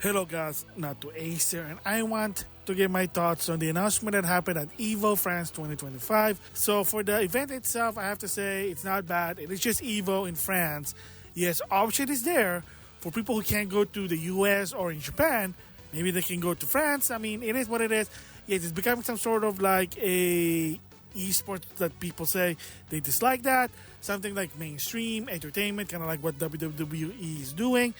Hello guys, NautoAis here, and I want to give my thoughts on the announcement that happened at EVO France 2025. So for the event itself, I have to say it's not bad. It is just EVO in France. Yes, option is there for people who can't go to the US or in Japan. Maybe they can go to France. I mean, it is what it is. Yes, it's becoming some sort of like a esports that people say they dislike that. Something like mainstream entertainment, kind of like what WWE is doing.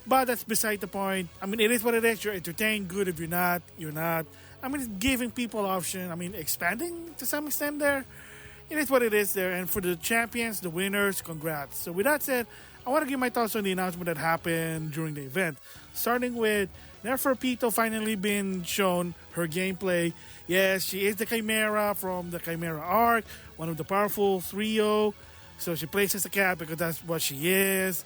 But that's beside the point. I mean, it is what it is. You're entertained, good. If you're not, you're not. I mean, it's giving people option. I mean, expanding to some extent there. It is what it is there. And for the champions, the winners, congrats. So with that said, I want to give my thoughts on the announcement that happened during the event. Starting with Neferpito finally been shown her gameplay. Yes, she is the Chimera from the Chimera arc, one of the powerful trio. So she plays as a cat because that's what she is.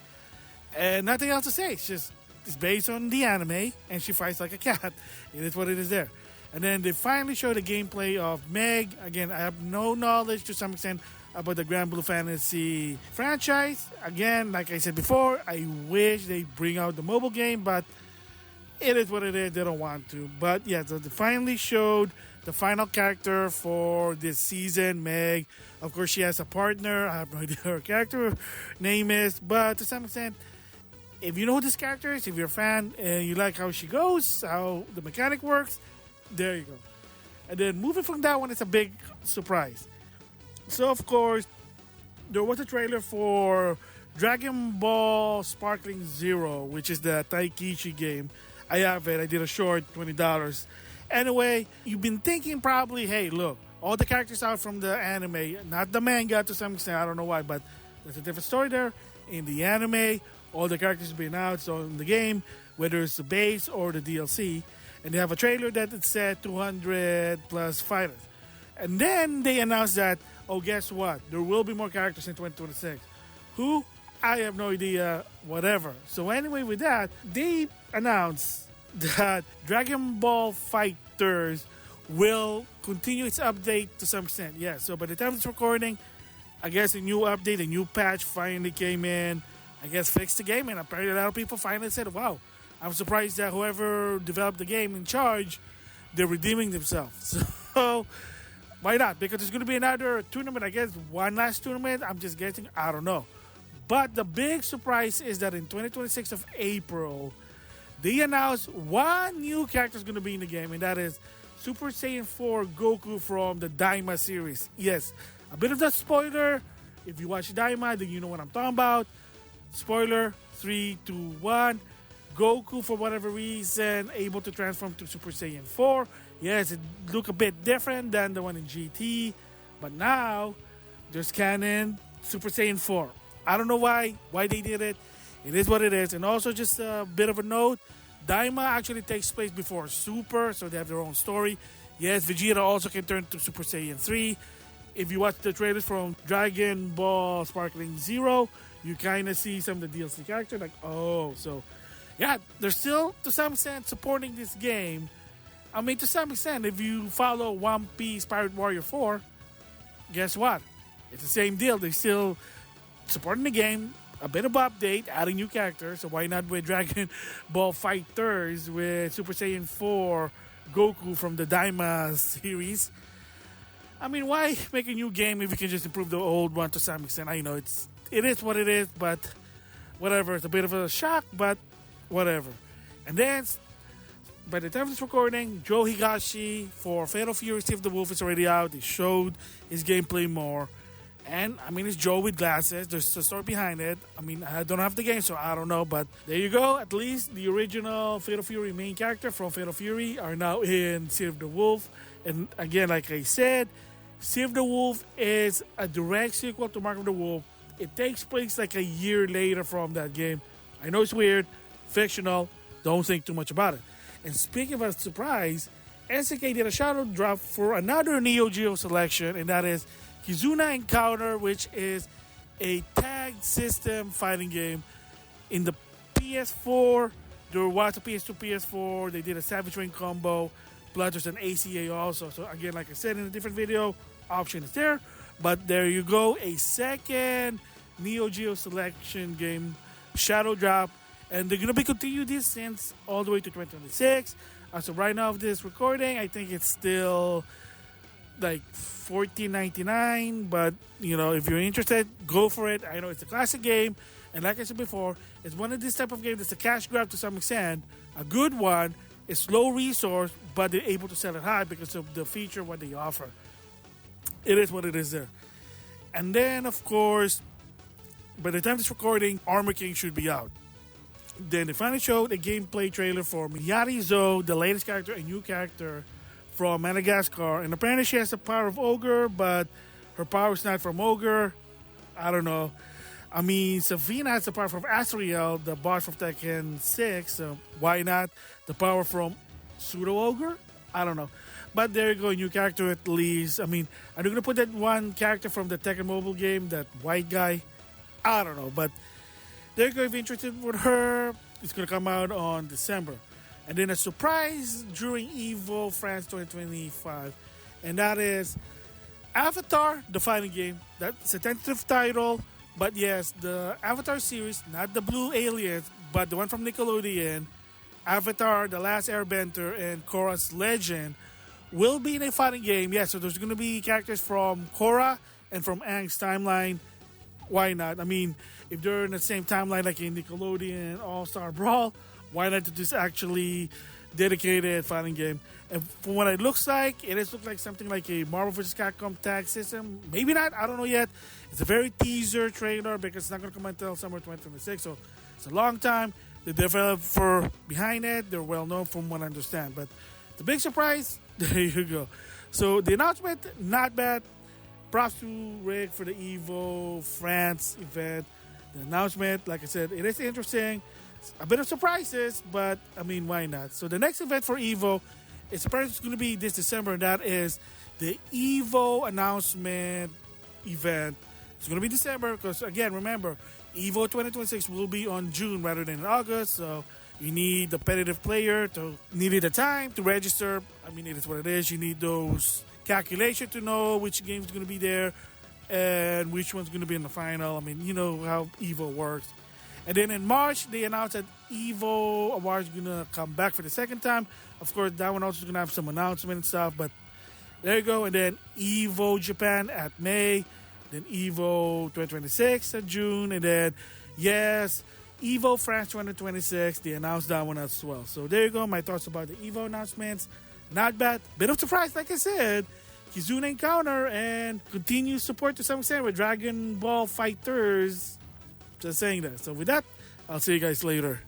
And nothing else to say. It's based on the anime, and she fights like a cat. It is what it is there. And then they finally showed the gameplay of Meg. Again, I have no knowledge to some extent about the Grand Blue Fantasy franchise. Again, like I said before, I wish they bring out the mobile game, but it is what it is. They don't want to. But yeah, so they finally showed the final character for this season, Meg. Of course, she has a partner. I have no idea what her character name is, but to some extent, if you know who this character is, if you're a fan and you like how she goes, how the mechanic works, there you go. And then moving from that one, it's a big surprise. So, of course, there was a trailer for Dragon Ball Sparkling Zero, which is the Taikichi game. I have it. I did a short, $20. Anyway, you've been thinking probably, hey, look, all the characters out from the anime, not the manga to some extent, I don't know why, but there's a different story there. In the anime, all the characters have been out, so in the game, whether it's the base or the DLC, and they have a trailer that it said 200 plus fighters. And then they announced that, oh, guess what? There will be more characters in 2026. Who? I have no idea, whatever. So anyway, with that, they announced that Dragon Ball Fighters will continue its update to some extent. Yeah, so by the time it's recording, I guess a new update, a new patch finally came in. I guess fixed the game, and apparently a lot of people finally said, wow, I'm surprised that whoever developed the game in charge, they're redeeming themselves. So, why not? Because there's going to be another tournament, I guess, one last tournament. I'm just guessing, I don't know. But the big surprise is that in 2026 of April, they announced one new character is going to be in the game, and that is Super Saiyan 4 Goku from the Daima series. Yes, a bit of the spoiler. If you watch Daima, then you know what I'm talking about. Spoiler, 3, 2, 1. Goku, for whatever reason, able to transform to Super Saiyan 4. Yes, it looked a bit different than the one in GT. But now, there's canon Super Saiyan 4. I don't know why they did it. It is what it is. And also, just a bit of a note, Daima actually takes place before Super, so they have their own story. Yes, Vegeta also can turn to Super Saiyan 3. If you watch the trailers from Dragon Ball Sparkling Zero, you kind of see some of the DLC characters. Like, oh, so yeah, they're still to some extent supporting this game. I mean, to some extent, if you follow One Piece Pirate Warrior 4, guess what? It's the same deal. They're still supporting the game, a bit of update, adding new characters. So why not with Dragon Ball Fighters with Super Saiyan 4 Goku from the Daima series? I mean, why make a new game if you can just improve the old one to some extent? I know it is what it is, but whatever. It's a bit of a shock, but whatever. And then, by the time of this recording, Joe Higashi for Fatal Fury Steve the Wolf is already out. They showed his gameplay more. And, I mean, it's Joe with glasses. There's a story behind it. I mean, I don't have the game, so I don't know. But there you go. At least the original Fatal Fury main character from Fatal Fury are now in Save the Wolf. And again, like I said, Save the Wolf is a direct sequel to Mark of the Wolf. It takes place like a year later from that game. I know it's weird, fictional, don't think too much about it. And speaking of a surprise, SNK did a shadow drop for another Neo Geo selection, and that is Kizuna Encounter, which is a tag system fighting game. In the PS4, there was a PS2, PS4, they did a Savage Rain combo, plus there's an ACA also. So again, like I said in a different video, option is there. But there you go, a second Neo Geo selection game, Shadow Drop. And they're gonna be continue this since all the way to 2026. As of right now of this recording, I think it's still like $14.99. But if you're interested, go for it. I know it's a classic game, and like I said before, it's one of these type of games that's a cash grab to some extent. A good one. It's low resource, but they're able to sell it high because of the feature what they offer. It is what it is there. And then, of course, by the time this recording, Armor King should be out. Then they finally showed a gameplay trailer for Miyari Zo, the latest character, a new character from Madagascar. And apparently she has the power of Ogre, but her power is not from Ogre. I don't know. I mean, Savina has the power from Asriel, the boss from Tekken 6. So why not the power from Pseudo Ogre? I don't know. But there you go, new character at least. I mean, are they going to put that one character from the Tekken mobile game, that white guy? I don't know. But there you go, if you're interested with her, it's going to come out on December. And then a surprise during EVO France 2025. And that is Avatar, the fighting game. That's a tentative title. But yes, the Avatar series, not the Blue Aliens, but the one from Nickelodeon, Avatar, The Last Airbender, and Korra's Legend, will be in a fighting game. Yeah, so there's going to be characters from Korra and from Aang's timeline. Why not? I mean, if they're in the same timeline like in Nickelodeon All-Star Brawl, why not do this actually dedicated fighting game? And from what it looks like, it does look like something like a Marvel vs. Capcom tag system. Maybe not, I don't know yet. It's a very teaser trailer because it's not going to come until summer 2026. So it's a long time. The developer behind it, they're well known from what I understand. But the big surprise, there you go. So the announcement, not bad. Props to Rick for the EVO France event. The announcement, like I said, it is interesting. A bit of surprises, but I mean, why not? So the next event for EVO is apparently going to be this December, and that is the EVO announcement event. It's going to be December because, again, remember, EVO 2026 will be on June rather than in August. So you need the competitive player to need the time to register. I mean, it is what it is. You need those calculations to know which game is going to be there and which one's going to be in the final. I mean, you know how EVO works. And then in March, they announced that EVO Awards is going to come back for the second time. Of course, that one also is going to have some announcement and stuff. But there you go. And then EVO Japan at May. Then EVO 2026 at June. And then, yes, EVO France 2026. They announced that one as well. So there you go. My thoughts about the EVO announcements. Not bad. Bit of surprise, like I said. Kizuna Encounter and continued support to some extent with Dragon Ball Fighters. Just saying that. So with that, I'll see you guys later.